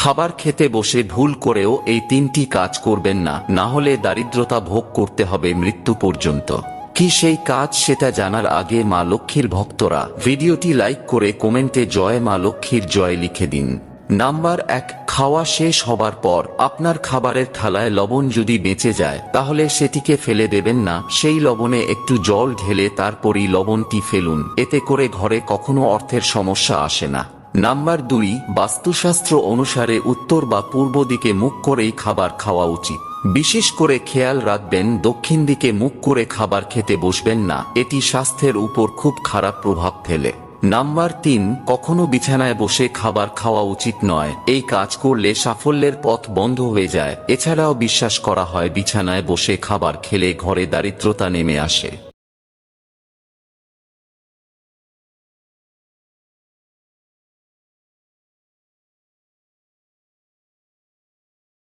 খাবার খেতে বসে ভুল করেও এই 3টি কাজ করবেন না, না হলে দারিদ্রতা ভোগ করতে হবে মৃত্যু পর্যন্ত। কি সেই কাজ সেটা জানার আগে মা লক্ষ্মীর ভক্তরা ভিডিওটি লাইক করে কমেন্টে জয় মা লক্ষ্মীর জয় লিখে দিন। নাম্বার 1, খাওয়া শেষ হবার পর আপনার খাবারের থালায় লবণ যদি বেঁচে যায় তাহলে সেটিকে ফেলে দেবেন না, সেই লবণে একটু জল ঢেলে তারপরই লবণটি ফেলুন, এতে করে ঘরে কখনো অর্থের সমস্যা আসে না। নাম্বার 2, বাস্তুশাস্ত্র অনুসারে উত্তর বা পূর্ব দিকে মুখ করেই খাবার খাওয়া উচিত। বিশেষ করে খেয়াল রাখবেন দক্ষিণ দিকে মুখ করে খাবার খেতে বসবেন না, এটি স্বাস্থ্যের উপর খুব খারাপ প্রভাব ফেলে। নাম্বার 3, কখনো বিছানায় বসে খাবার খাওয়া উচিত নয়, এই কাজ করলে সাফল্যের পথ বন্ধ হয়ে যায়। এছাড়াও বিশ্বাস করা হয় বিছানায় বসে খাবার খেলে ঘরে দারিদ্রতা নেমে আসে।